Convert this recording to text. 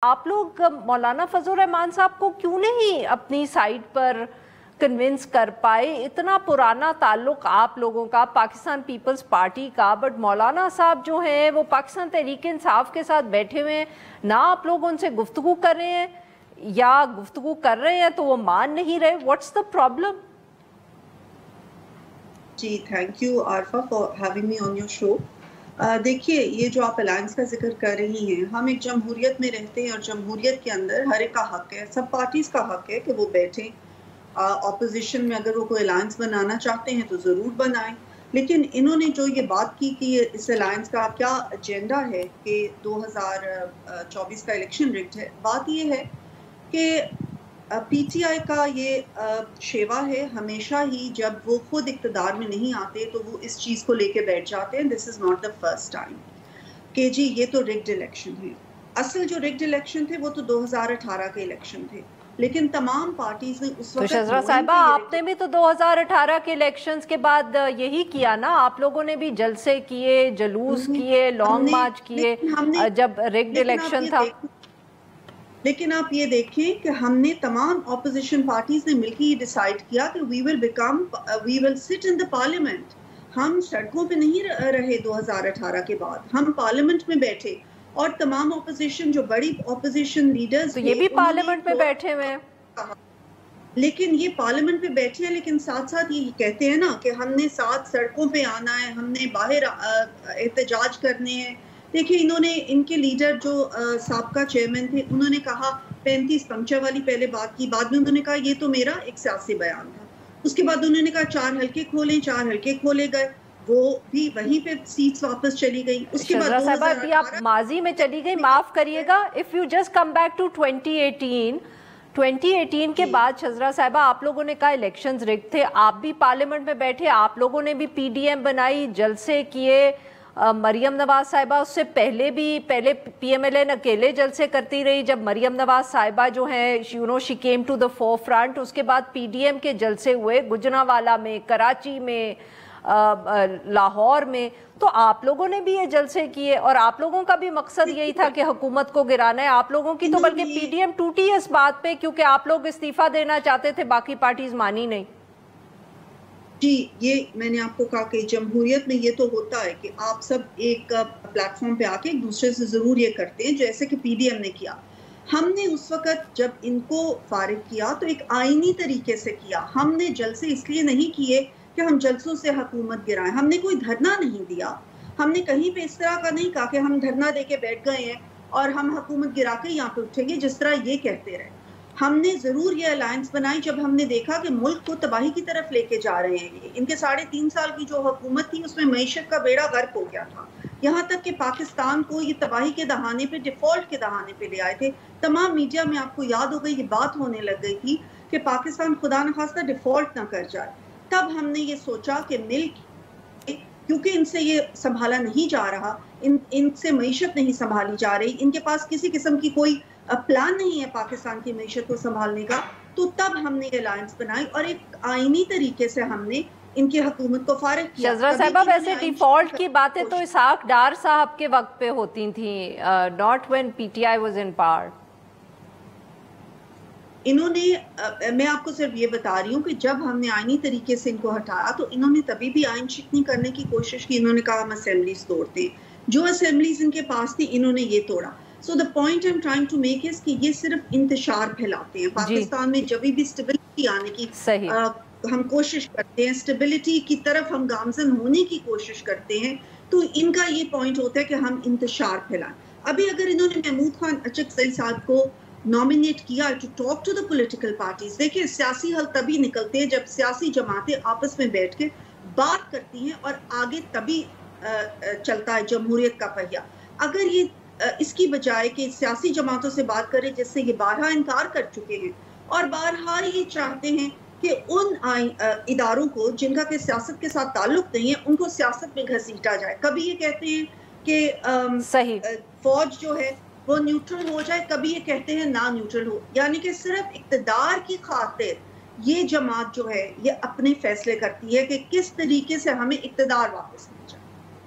آپ لوگ مولانا فضل الرحمان صاحب کو کیوں نہیں اپنی سائٹ پر کنونس کر پائے؟ اتنا پرانا تعلق آپ لوگوں کا پاکستان پیپلز پارٹی کا، بٹ مولانا صاحب جو ہیں وہ پاکستان تحریک انصاف کے ساتھ بیٹھے ہوئے ہیں، نہ آپ لوگ ان سے گفتگو کر رہے ہیں، یا گفتگو کر رہے ہیں تو وہ مان نہیں رہے. What's the problem? جی thank you Arfa for having me on your show. دیکھیے، یہ جو آپ الائنس کا ذکر کر رہی ہیں، ہم ایک جمہوریت میں رہتے ہیں اور جمہوریت کے اندر ہر ایک کا حق ہے، سب پارٹیز کا حق ہے کہ وہ بیٹھیں. اپوزیشن میں اگر وہ کوئی الائنس بنانا چاہتے ہیں تو ضرور بنائیں، لیکن انہوں نے جو یہ بات کی کہ اس الائنس کا کیا ایجنڈا ہے کہ 2024 کا الیکشن رگڈ ہے. بات یہ ہے کہ پی ٹی آئی کا یہ شیوا ہے، ہمیشہ ہی جب وہ خود اقتدار میں نہیں آتے تو وہ اس چیز کو لے کے بیٹھ جاتے ہیں. This is not the first time کہ جی یہ تو رگڈ الیکشن ہے. اصل جو رگڈ الیکشن تھے وہ تو 2018 کے الیکشن تھے، لیکن تمام پارٹیز نے اس وقت... تو شذرا صاحبہ، آپ نے بھی تو 2018 کے الیکشنز کے بعد یہی کیا نا، آپ لوگوں نے بھی جلسے کیے، جلوس کیے، لانگ مارچ کیے جب رگڈ الیکشن تھا. لیکن آپ یہ دیکھیں کہ ہم نے تمام اپوزیشن پارٹیز نے مل کے یہ ڈیسائیڈ کیا کہ وی ول سٹ ان دا پارلیمنٹ. ہم سڑکوں پہ نہیں رہے 2018 کے بعد، ہم پارلیمنٹ میں بیٹھے، اور تمام اپوزیشن جو بڑی اپوزیشن لیڈرز تو یہ بھی پارلیمنٹ میں بیٹھے ہوئے ہیں. لیکن یہ پارلیمنٹ پہ بیٹھے ہیں، لیکن ساتھ ساتھ یہ کہتے ہیں نا کہ ہم نے ساتھ سڑکوں پہ آنا ہے، ہم نے باہر احتجاج کرنے ہیں. دیکھیں، انہوں نے ان کے لیڈر جو سابقہ چیئرمین تھے، انہوں نے کہا 35 پنکچر والی پہلے بات کی، بعد میں انہوں نے کہا یہ تو میرا ایک سیاسی بیان تھا. اس کے بعد انہوں نے کہا 4 حلقے کھولیں، 4 حلقے کھولے گئے، وہ بھی وہیں پہ سیٹس واپس چلی گئی. اس کے بعد صاحبہ ابھی آپ ماضی میں چلی گئی، معاف کریے گا. If you just come back to 2018 کے بعد شذرا صاحبہ، آپ لوگوں نے کہا الیکشنز رگڈ تھے، آپ بھی پارلیمنٹ میں بیٹھے، آپ لوگوں نے بھی پی ڈی ایم بنائی، جلسے کیے. مریم نواز صاحبہ اس سے پہلے پی ایم ایل این اکیلے جلسے کرتی رہی، جب مریم نواز صاحبہ جو ہیں she came to the forefront. اس کے بعد پی ڈی ایم کے جلسے ہوئے گجرانوالہ میں، کراچی میں، لاہور میں. تو آپ لوگوں نے بھی یہ جلسے کیے، اور آپ لوگوں کا بھی مقصد یہی تھا کہ حکومت کو گرانا ہے. آپ لوگوں کی تو بلکہ پی ڈی ایم ٹوٹی اس بات پہ، کیونکہ آپ لوگ استعفیٰ دینا چاہتے تھے، باقی پارٹیز مانی نہیں. جی، یہ میں نے آپ کو کہا کہ جمہوریت میں یہ تو ہوتا ہے کہ آپ سب ایک پلیٹ فارم پہ آ کے ایک دوسرے سے ضرور یہ کرتے ہیں، جیسے کہ پی ڈی ایم نے کیا. ہم نے اس وقت جب ان کو فارغ کیا تو ایک آئینی طریقے سے کیا. ہم نے جلسے اس لیے نہیں کیے کہ ہم جلسوں سے حکومت گرائیں. ہم نے کوئی دھرنا نہیں دیا، ہم نے کہیں پہ اس طرح کا نہیں کہا کہ ہم دھرنا دے کے بیٹھ گئے ہیں اور ہم حکومت گرا کے یہاں پہ اٹھیں گے، جس طرح یہ کہتے رہے. ہم نے ضرور یہ الائنس بنائی جب ہم نے دیکھا کہ ملک کو تباہی کی طرف لے کے جا رہے ہیں. ان کے 3.5 سال کی جو حکومت تھی، اس میں معیشت کا بیڑا غرق ہو گیا تھا، یہاں تک کہ پاکستان کو یہ تباہی کے دہانے پہ، ڈیفالٹ کے دہانے پہ لے آئے تھے. تمام میڈیا میں آپ کو یاد ہو گئی، یہ بات ہونے لگ گئی تھی کہ پاکستان خدا نخواستہ ڈیفالٹ نہ کر جائے. تب ہم نے یہ سوچا کہ مل کے، کیونکہ ان سے یہ سنبھالا نہیں جا رہا، ان سے معیشت نہیں سنبھالی جا رہی، ان کے پاس کسی قسم کی کوئی پلان نہیں ہے پاکستان کی معیشت کو سنبھالنے کا، تو تب ہم نے یہ الائنس بنائی اور ایک آئینی طریقے سے ہم نے ان کی حکومت کو فارغ کیا. شذرا صاحبہ، ویسے ڈیفالٹ کی باتیں تو اسحاق ڈار صاحب کے وقت پہ ہوتی تھیں، not when PTI was in power. انہوں نے، میں آپ کو صرف یہ بتا رہی ہوں کہ جب ہم نے آئینی طریقے سے ان کو ہٹایا تو انہوں نے تبھی بھی آئین شکنی کرنے کی کوشش کی. انہوں نے کہا ہم اسمبلیز توڑتے ہیں، جو اسمبلیز ان کے پاس تھی انہوں نے یہ توڑا. So the point I'm trying to make is کہ یہ صرف انتشار پھیلاتے ہیں. پاکستان میں جب بھی اسٹیبلٹی آنے کی ہم کوشش کرتے ہیں، اسٹیبلٹی کی طرف ہم گامزن ہونے کی کوشش کرتے ہیں، تو ان کا یہ پوائنٹ ہوتا ہے کہ ہم انتشار پھیلائیں. ابھی اگر انہوں نے محمود خان اچکزئی صاحب کو نامینیٹ کیا to talk to the political parties, دیکھیں سیاسی حل تبھی نکلتے ہیں جب سیاسی جماعتیں آپس میں بیٹھ کے بات کرتی ہیں، اور آگے تبھی چلتا ہے جمہوریت کا پہیہ. اگر یہ اس کی بجائے کہ سیاسی جماعتوں سے بات کرے، جس سے یہ بارہا انکار کر چکے ہیں، اور بارہا یہ چاہتے ہیں کہ ان اداروں کو جن کا کہ سیاست کے ساتھ تعلق نہیں ہے، ان کو سیاست میں گھسیٹا جائے. کبھی یہ کہتے ہیں کہ فوج جو ہے وہ نیوٹرل ہو جائے، کبھی یہ کہتے ہیں نا نیوٹرل ہو. یعنی کہ صرف اقتدار کی خاطر یہ جماعت جو ہے یہ اپنے فیصلے کرتی ہے کہ کس طریقے سے ہمیں اقتدار واپس